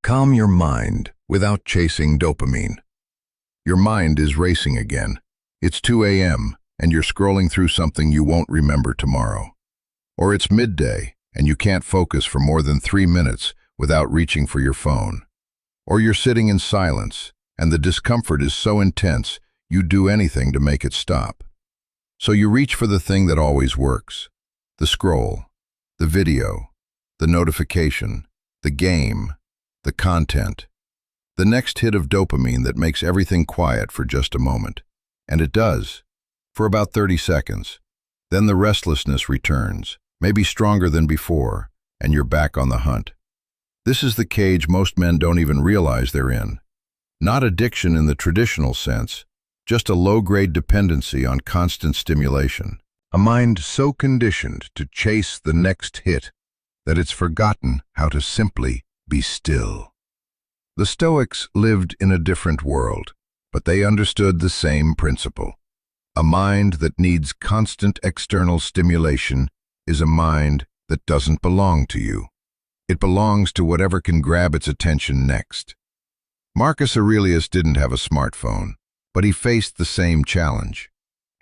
Calm your mind without chasing dopamine. Your mind is racing again. It's 2 a.m. and you're scrolling through something you won't remember tomorrow. Or it's midday and you can't focus for more than 3 minutes without reaching for your phone. Or you're sitting in silence and the discomfort is so intense you'd do anything to make it stop. So you reach for the thing that always works. The scroll, the video, the notification, the game, the content. The next hit of dopamine that makes everything quiet for just a moment. And it does, for about 30 seconds. Then the restlessness returns, maybe stronger than before, and you're back on the hunt. This is the cage most men don't even realize they're in. Not addiction in the traditional sense, just a low-grade dependency on constant stimulation. A mind so conditioned to chase the next hit that it's forgotten how to simply be still. The Stoics lived in a different world, but they understood the same principle. A mind that needs constant external stimulation is a mind that doesn't belong to you. It belongs to whatever can grab its attention next. Marcus Aurelius didn't have a smartphone, but he faced the same challenge.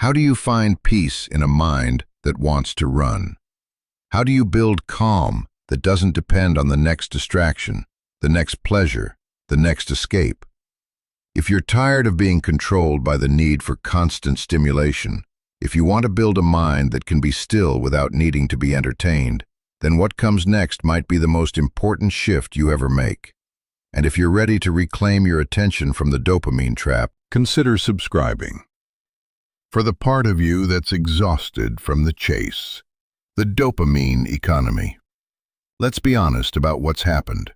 How do you find peace in a mind that wants to run? How do you build calm that doesn't depend on the next distraction, the next pleasure, the next escape? If you're tired of being controlled by the need for constant stimulation, if you want to build a mind that can be still without needing to be entertained, then what comes next might be the most important shift you ever make. And if you're ready to reclaim your attention from the dopamine trap, consider subscribing. For the part of you that's exhausted from the chase, the dopamine economy. Let's be honest about what's happened.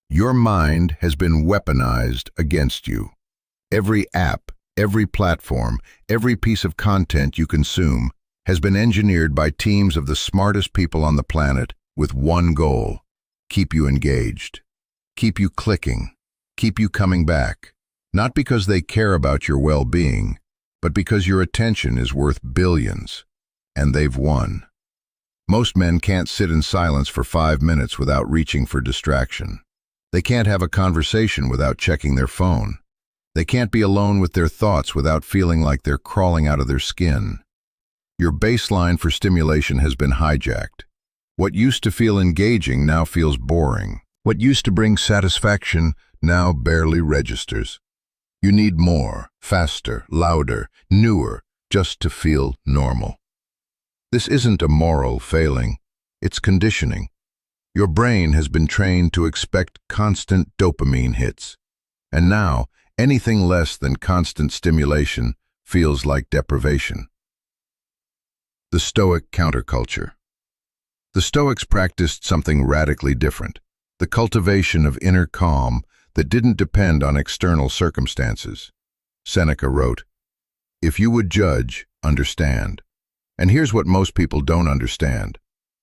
Your mind has been weaponized against you. Every app, every platform, every piece of content you consume has been engineered by teams of the smartest people on the planet with one goal: keep you engaged, keep you clicking, keep you coming back. Not because they care about your well-being, but because your attention is worth billions, and they've won. Most men can't sit in silence for 5 minutes without reaching for distraction. They can't have a conversation without checking their phone. They can't be alone with their thoughts without feeling like they're crawling out of their skin. Your baseline for stimulation has been hijacked. What used to feel engaging now feels boring. What used to bring satisfaction now barely registers. You need more, faster, louder, newer, just to feel normal. This isn't a moral failing, it's conditioning. Your brain has been trained to expect constant dopamine hits, and now anything less than constant stimulation feels like deprivation. The Stoic counterculture. The Stoics practiced something radically different, the cultivation of inner calm that didn't depend on external circumstances. Seneca wrote, "If you would judge, understand." And here's what most people don't understand.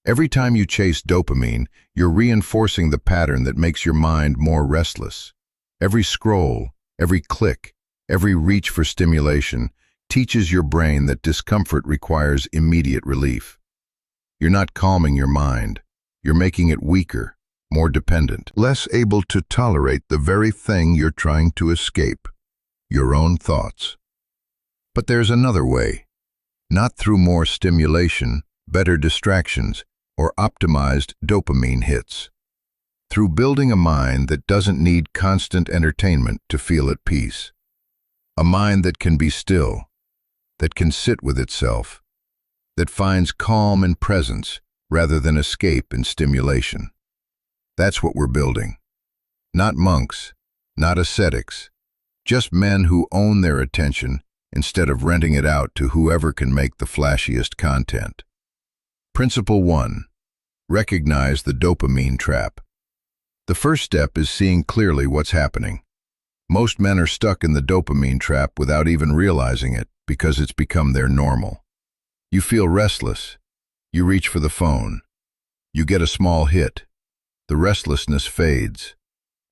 Every time you chase dopamine, you're reinforcing the pattern that makes your mind more restless. Every scroll, every click, every reach for stimulation teaches your brain that discomfort requires immediate relief. You're not calming your mind. You're making it weaker, more dependent, less able to tolerate the very thing you're trying to escape, your own thoughts. But there's another way. Not through more stimulation, better distractions, or optimized dopamine hits. Through building a mind that doesn't need constant entertainment to feel at peace. A mind that can be still, that can sit with itself, that finds calm in presence rather than escape in stimulation. That's what we're building. Not monks, not ascetics, just men who own their attention instead of renting it out to whoever can make the flashiest content. Principle 1. Recognize the dopamine trap. The first step is seeing clearly what's happening. Most men are stuck in the dopamine trap without even realizing it because it's become their normal. You feel restless. You reach for the phone. You get a small hit. The restlessness fades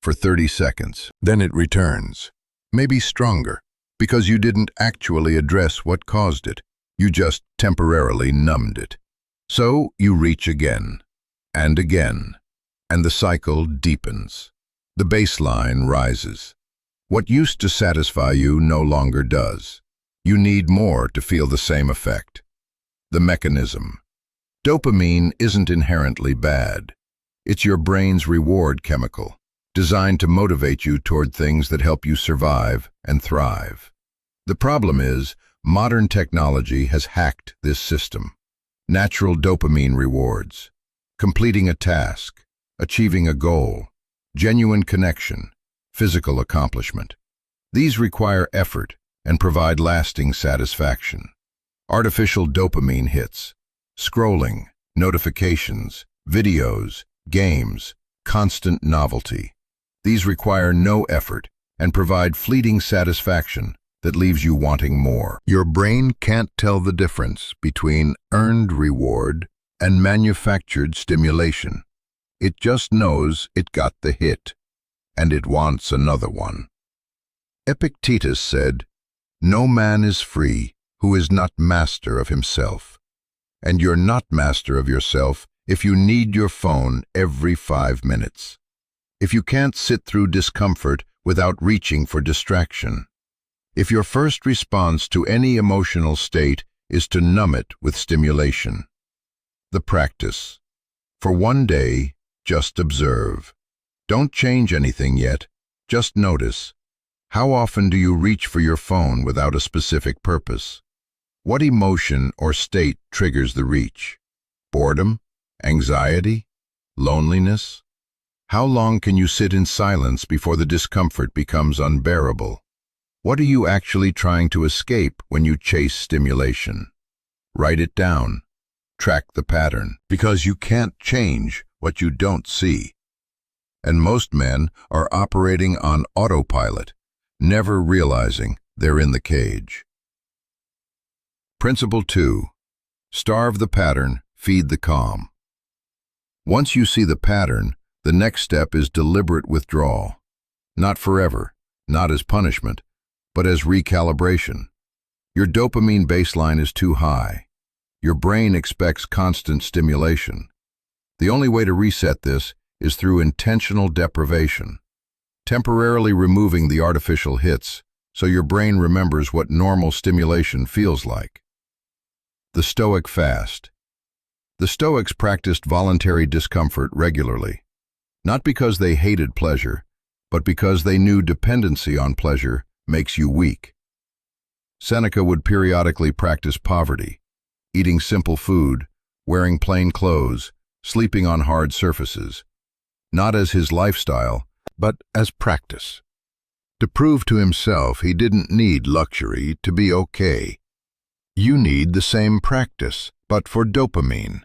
for 30 seconds. Then it returns, maybe stronger, because you didn't actually address what caused it. You just temporarily numbed it. So you reach again, and again, and the cycle deepens. The baseline rises. What used to satisfy you no longer does. You need more to feel the same effect. The mechanism. Dopamine isn't inherently bad. It's your brain's reward chemical, designed to motivate you toward things that help you survive and thrive. The problem is, modern technology has hacked this system. Natural dopamine rewards, completing a task, achieving a goal, genuine connection, physical accomplishment. These require effort and provide lasting satisfaction. Artificial dopamine hits, scrolling, notifications, videos, games, constant novelty. These require no effort and provide fleeting satisfaction that leaves you wanting more. Your brain can't tell the difference between earned reward and manufactured stimulation. It just knows it got the hit, and it wants another one. Epictetus said, "No man is free who is not master of himself." And you're not master of yourself if you need your phone every 5 minutes. If you can't sit through discomfort without reaching for distraction. If your first response to any emotional state is to numb it with stimulation. The practice. For one day, just observe. Don't change anything yet, just notice. How often do you reach for your phone without a specific purpose? What emotion or state triggers the reach? Boredom? Anxiety? Loneliness? How long can you sit in silence before the discomfort becomes unbearable? What are you actually trying to escape when you chase stimulation? Write it down. Track the pattern, because you can't change what you don't see. And most men are operating on autopilot, never realizing they're in the cage. Principle 2. Starve the pattern, feed the calm. Once you see the pattern, the next step is deliberate withdrawal. Not forever, not as punishment, but as recalibration. Your dopamine baseline is too high. Your brain expects constant stimulation. The only way to reset this is through intentional deprivation, temporarily removing the artificial hits so your brain remembers what normal stimulation feels like. The Stoic fast. The Stoics practiced voluntary discomfort regularly, not because they hated pleasure, but because they knew dependency on pleasure makes you weak. Seneca would periodically practice poverty, eating simple food, wearing plain clothes, sleeping on hard surfaces, not as his lifestyle, but as practice. To prove to himself he didn't need luxury to be okay. You need the same practice, but for dopamine.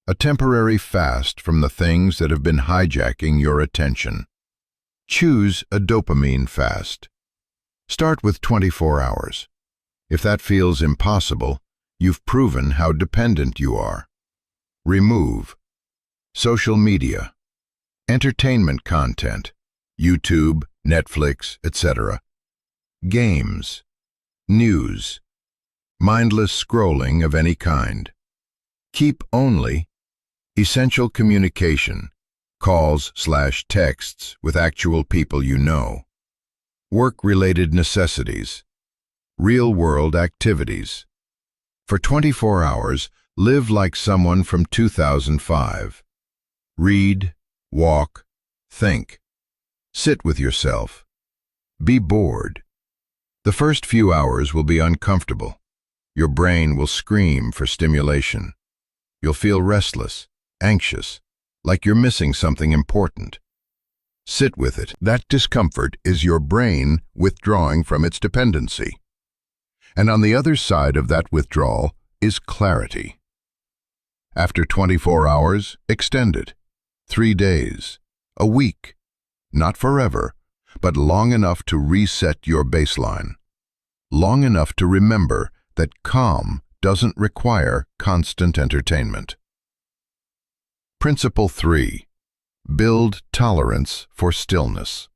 A temporary fast from the things that have been hijacking your attention. Choose a dopamine fast. Start with 24 hours. If that feels impossible, you've proven how dependent you are. Remove social media, entertainment content, YouTube, Netflix, etc. Games, news, mindless scrolling of any kind. Keep only essential communication, calls/texts with actual people you know. Work-related necessities, real-world activities. For 24 hours, live like someone from 2005. Read, walk, think. Sit with yourself. Be bored. The first few hours will be uncomfortable. Your brain will scream for stimulation. You'll feel restless, anxious, like you're missing something important. Sit with it. That discomfort is your brain withdrawing from its dependency. And on the other side of that withdrawal is clarity. After 24 hours, extend it. 3 days, a week. Not forever, but long enough to reset your baseline. Long enough to remember that calm doesn't require constant entertainment. Principle 3. Build tolerance for stillness.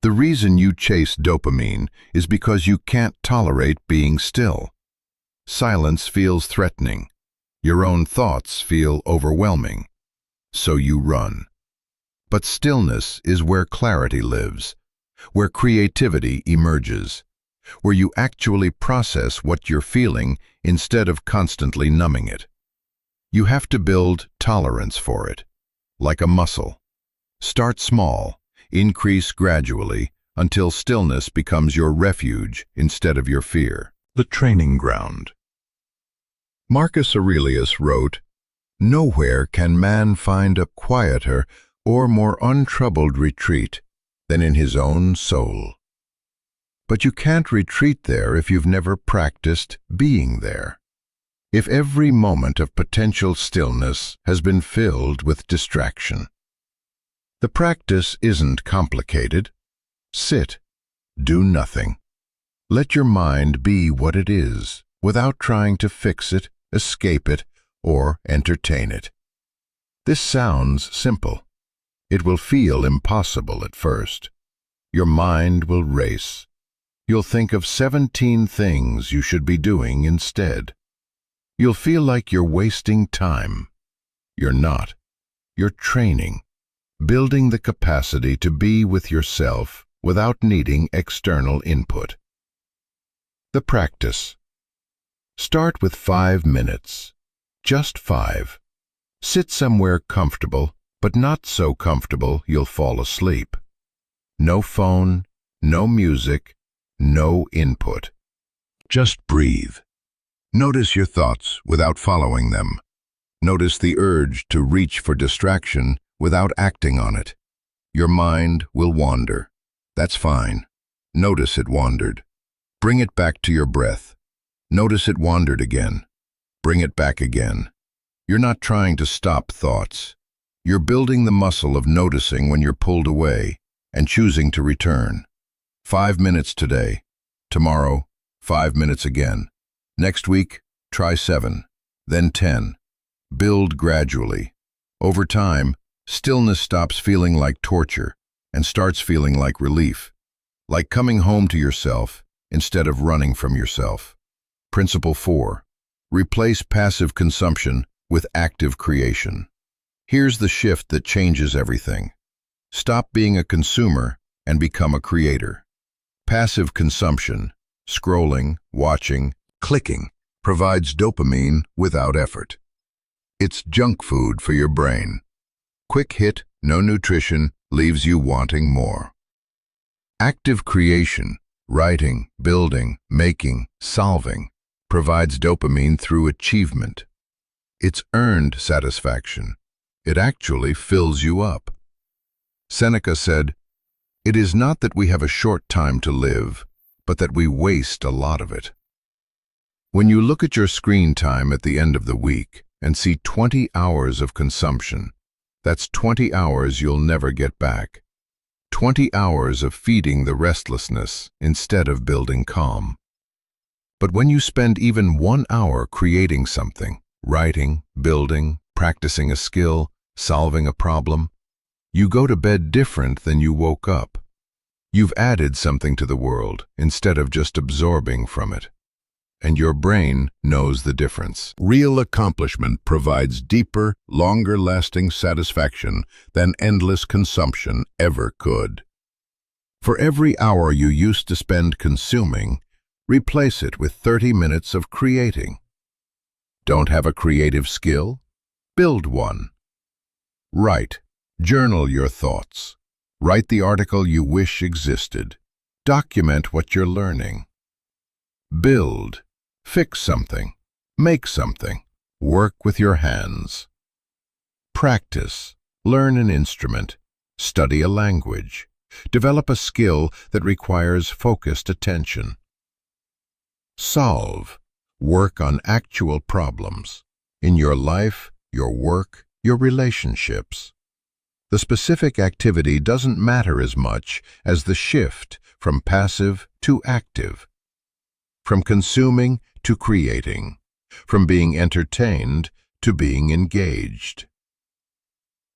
The reason you chase dopamine is because you can't tolerate being still. Silence feels threatening. Your own thoughts feel overwhelming. So you run. But stillness is where clarity lives, where creativity emerges, where you actually process what you're feeling instead of constantly numbing it. You have to build tolerance for it, like a muscle. Start small, increase gradually, until stillness becomes your refuge instead of your fear. The training ground. Marcus Aurelius wrote, "Nowhere can man find a quieter or more untroubled retreat than in his own soul." But you can't retreat there if you've never practiced being there. If every moment of potential stillness has been filled with distraction. The practice isn't complicated. Sit, do nothing. Let your mind be what it is, without trying to fix it, escape it, or entertain it. This sounds simple. It will feel impossible at first. Your mind will race. You'll think of 17 things you should be doing instead. You'll feel like you're wasting time. You're not. You're training, building the capacity to be with yourself without needing external input. The practice. Start with 5 minutes. Just 5. Sit somewhere comfortable, but not so comfortable you'll fall asleep. No phone, no music, no input. Just breathe. Notice your thoughts without following them. Notice the urge to reach for distraction without acting on it. Your mind will wander. That's fine. Notice it wandered. Bring it back to your breath. Notice it wandered again. Bring it back again. You're not trying to stop thoughts. You're building the muscle of noticing when you're pulled away and choosing to return. 5 minutes today. Tomorrow, 5 minutes again. Next week, try 7, then 10. Build gradually. Over time, stillness stops feeling like torture and starts feeling like relief, like coming home to yourself instead of running from yourself. Principle 4. Replace passive consumption with active creation. Here's the shift that changes everything. Stop being a consumer and become a creator. Passive consumption, scrolling, watching, clicking, provides dopamine without effort. It's junk food for your brain. Quick hit, no nutrition, leaves you wanting more. Active creation, writing, building, making, solving, provides dopamine through achievement. It's earned satisfaction. It actually fills you up. Seneca said, "It is not that we have a short time to live, but that we waste a lot of it." When you look at your screen time at the end of the week and see 20 hours of consumption, that's 20 hours you'll never get back. 20 hours of feeding the restlessness instead of building calm. But when you spend even 1 hour creating something, writing, building, practicing a skill, solving a problem, you go to bed different than you woke up. You've added something to the world instead of just absorbing from it. And your brain knows the difference. Real accomplishment provides deeper, longer-lasting satisfaction than endless consumption ever could. For every hour you used to spend consuming, replace it with 30 minutes of creating. Don't have a creative skill? Build one. Write. Journal your thoughts. Write the article you wish existed. Document what you're learning. Build. Fix something. Make something. Work with your hands. Practice. Learn an instrument. Study a language. Develop a skill that requires focused attention. Solve. Work on actual problems. In your life, your work, your relationships. The specific activity doesn't matter as much as the shift from passive to active, from consuming to creating, from being entertained to being engaged.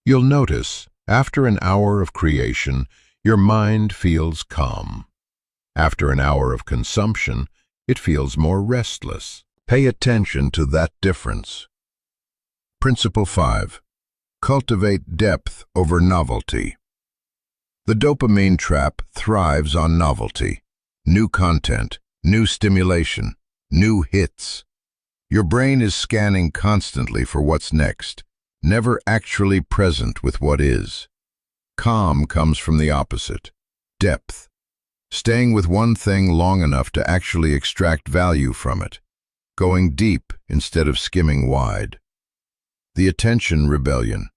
You'll notice, after an hour of creation, your mind feels calm. After an hour of consumption, it feels more restless. Pay attention to that difference. Principle 5. Cultivate depth over novelty. The dopamine trap thrives on novelty. New content, new stimulation, new hits. Your brain is scanning constantly for what's next, never actually present with what is. Calm comes from the opposite. Depth. Staying with one thing long enough to actually extract value from it. Going deep instead of skimming wide. The attention rebellion.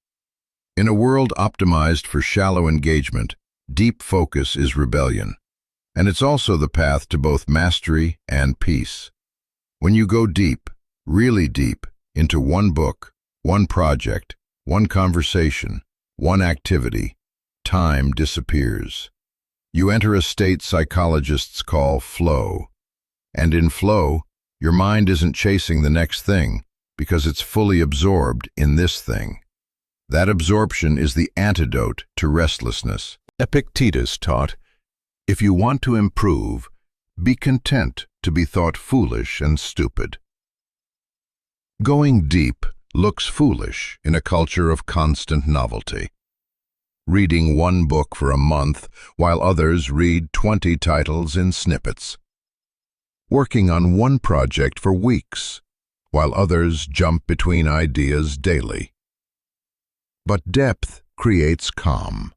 In a world optimized for shallow engagement, deep focus is rebellion. And it's also the path to both mastery and peace. When you go deep, really deep, into one book, one project, one conversation, one activity, time disappears. You enter a state psychologists call flow. And in flow, your mind isn't chasing the next thing because it's fully absorbed in this thing. That absorption is the antidote to restlessness. Epictetus taught, if you want to improve, be content to be thought foolish and stupid. Going deep looks foolish in a culture of constant novelty. Reading one book for a month while others read 20 titles in snippets. Working on one project for weeks while others jump between ideas daily. But depth creates calm.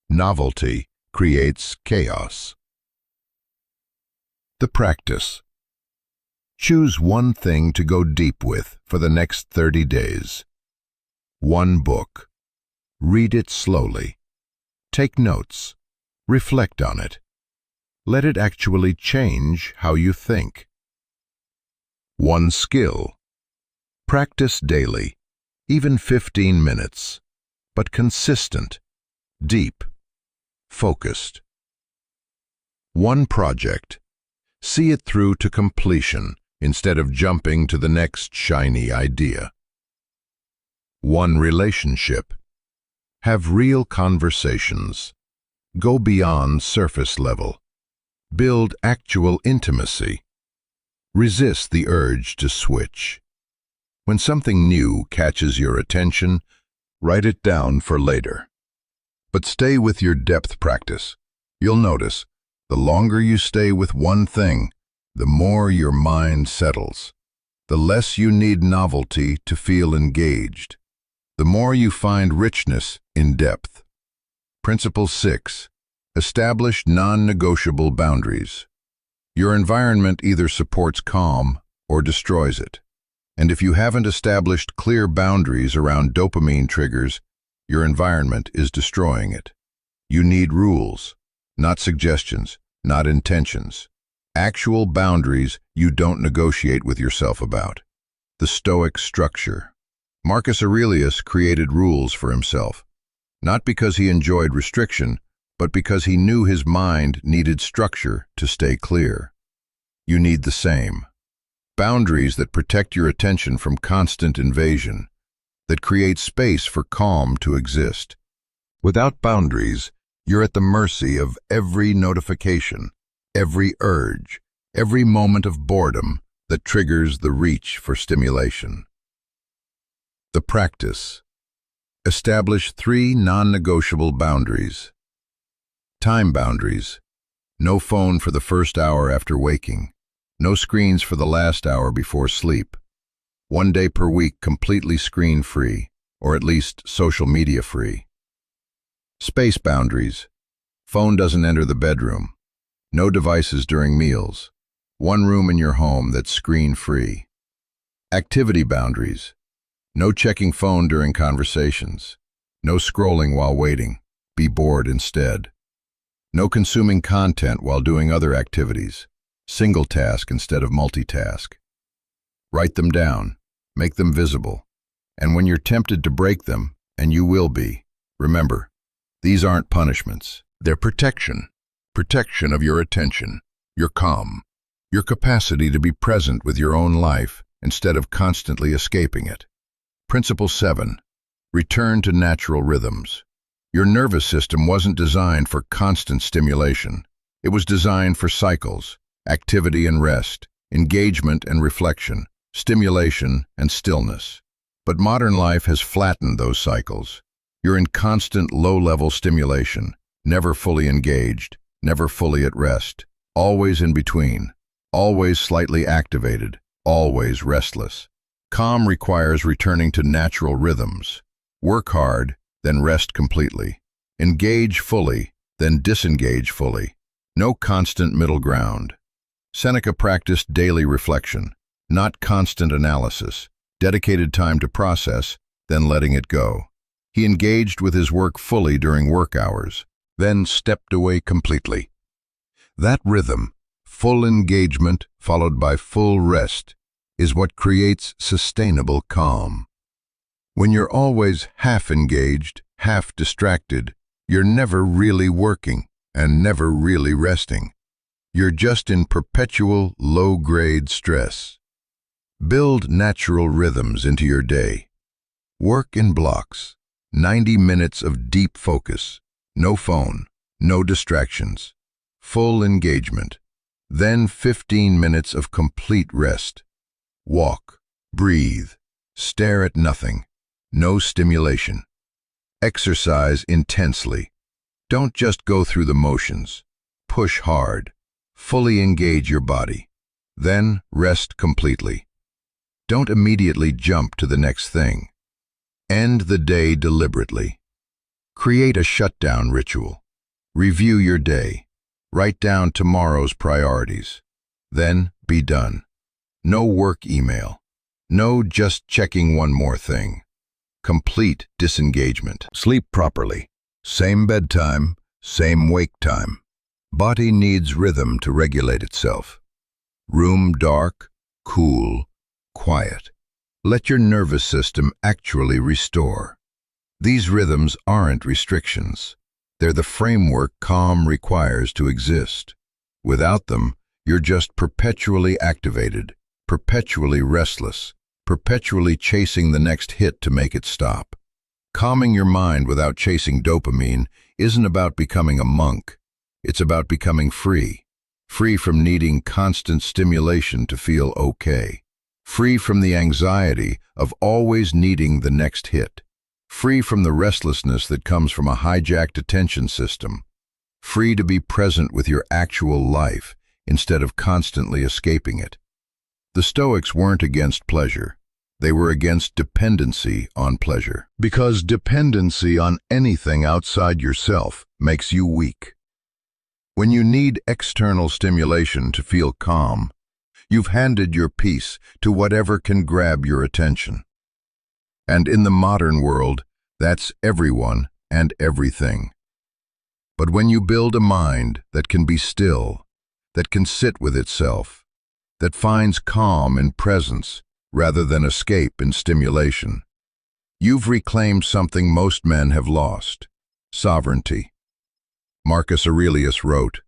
Novelty creates chaos. The practice. Choose one thing to go deep with for the next 30 days. One book. Read it slowly. Take notes. Reflect on it. Let it actually change how you think. One skill. Practice daily, even 15 minutes, but consistent, deep, focused. One project. See it through to completion instead of jumping to the next shiny idea. One relationship. Have real conversations. Go beyond surface level. Build actual intimacy. Resist the urge to switch. When something new catches your attention, write it down for later. But stay with your depth practice. You'll notice, the longer you stay with one thing, the more your mind settles. The less you need novelty to feel engaged. The more you find richness in depth. Principle 6. Establish non-negotiable boundaries. Your environment either supports calm or destroys it. And if you haven't established clear boundaries around dopamine triggers, your environment is destroying it. You need rules, not suggestions, not intentions. Actual boundaries you don't negotiate with yourself about. The Stoic structure. Marcus Aurelius created rules for himself, not because he enjoyed restriction, but because he knew his mind needed structure to stay clear. You need the same. Boundaries that protect your attention from constant invasion, that create space for calm to exist. Without boundaries, you're at the mercy of every notification, every urge, every moment of boredom that triggers the reach for stimulation. The practice. Establish 3 non-negotiable boundaries. Time boundaries. No phone for the first hour after waking. No screens for the last hour before sleep. 1 day per week completely screen-free, or at least social media-free. Space boundaries. Phone doesn't enter the bedroom. No devices during meals. One room in your home that's screen-free. Activity boundaries. No checking phone during conversations. No scrolling while waiting. Be bored instead. No consuming content while doing other activities. Single task instead of multitask. Write them down. Make them visible. And when you're tempted to break them, and you will be, remember, these aren't punishments. They're protection. Protection of your attention, your calm, your capacity to be present with your own life instead of constantly escaping it. Principle 7. Return to natural rhythms. Your nervous system wasn't designed for constant stimulation. It was designed for cycles, activity and rest, engagement and reflection, stimulation and stillness. But modern life has flattened those cycles. You're in constant low-level stimulation, never fully engaged, never fully at rest, always in between, always slightly activated, always restless. Calm requires returning to natural rhythms. Work hard, then rest completely. Engage fully, then disengage fully. No constant middle ground. Seneca practiced daily reflection, not constant analysis, dedicated time to process, then letting it go. He engaged with his work fully during work hours, then stepped away completely. That rhythm, full engagement followed by full rest, is what creates sustainable calm. When you're always half engaged, half distracted, you're never really working and never really resting. You're just in perpetual low-grade stress. Build natural rhythms into your day. Work in blocks, 90 minutes of deep focus, no phone, no distractions, full engagement. Then 15 minutes of complete rest. Walk, breathe, stare at nothing, no stimulation. Exercise intensely. Don't just go through the motions. Push hard. Fully engage your body. Then rest completely. Don't immediately jump to the next thing. End the day deliberately. Create a shutdown ritual. Review your day. Write down tomorrow's priorities. Then be done. No work email. No just checking one more thing. Complete disengagement. Sleep properly. Same bedtime, same wake time. Body needs rhythm to regulate itself. Room dark, cool, quiet. Let your nervous system actually restore. These rhythms aren't restrictions. They're the framework calm requires to exist. Without them, you're just perpetually activated, perpetually restless, perpetually chasing the next hit to make it stop. Calming your mind without chasing dopamine isn't about becoming a monk. It's about becoming free. Free from needing constant stimulation to feel okay. Free from the anxiety of always needing the next hit. Free from the restlessness that comes from a hijacked attention system. Free to be present with your actual life instead of constantly escaping it. The Stoics weren't against pleasure. They were against dependency on pleasure. Because dependency on anything outside yourself makes you weak. When you need external stimulation to feel calm, you've handed your peace to whatever can grab your attention. And in the modern world, that's everyone and everything. But when you build a mind that can be still, that can sit with itself, that finds calm in presence rather than escape in stimulation, you've reclaimed something most men have lost: sovereignty. Marcus Aurelius wrote,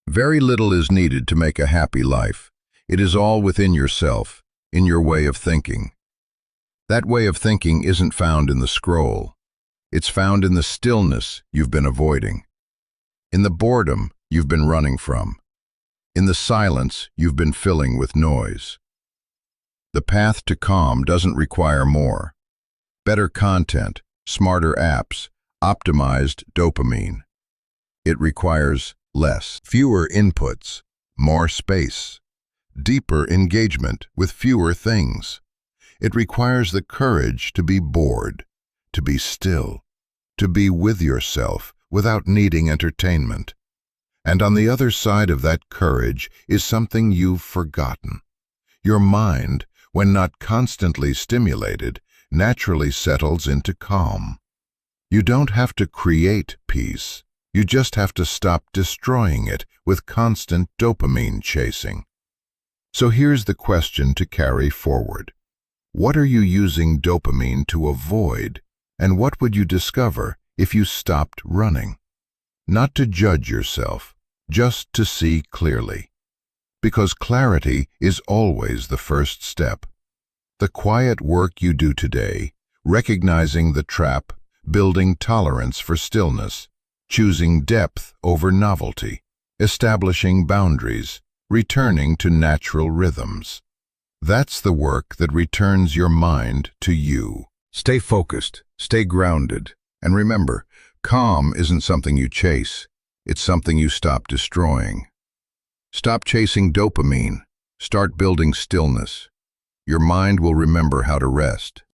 "Very little is needed to make a happy life. It is all within yourself, in your way of thinking." That way of thinking isn't found in the scroll. It's found in the stillness you've been avoiding, in the boredom you've been running from, in the silence you've been filling with noise. The path to calm doesn't require more. Better content, smarter apps, optimized dopamine. It requires less. Fewer inputs, more space. Deeper engagement with fewer things. It requires the courage to be bored, to be still, to be with yourself without needing entertainment. And on the other side of that courage is something you've forgotten. Your mind, when not constantly stimulated, naturally settles into calm. You don't have to create peace. You just have to stop destroying it with constant dopamine chasing. So here's the question to carry forward. What are you using dopamine to avoid, and what would you discover if you stopped running? Not to judge yourself, just to see clearly. Because clarity is always the first step. The quiet work you do today, recognizing the trap, building tolerance for stillness, choosing depth over novelty, establishing boundaries, returning to natural rhythms. That's the work that returns your mind to you. Stay focused, stay grounded, and remember, calm isn't something you chase, it's something you stop destroying. Stop chasing dopamine, start building stillness. Your mind will remember how to rest.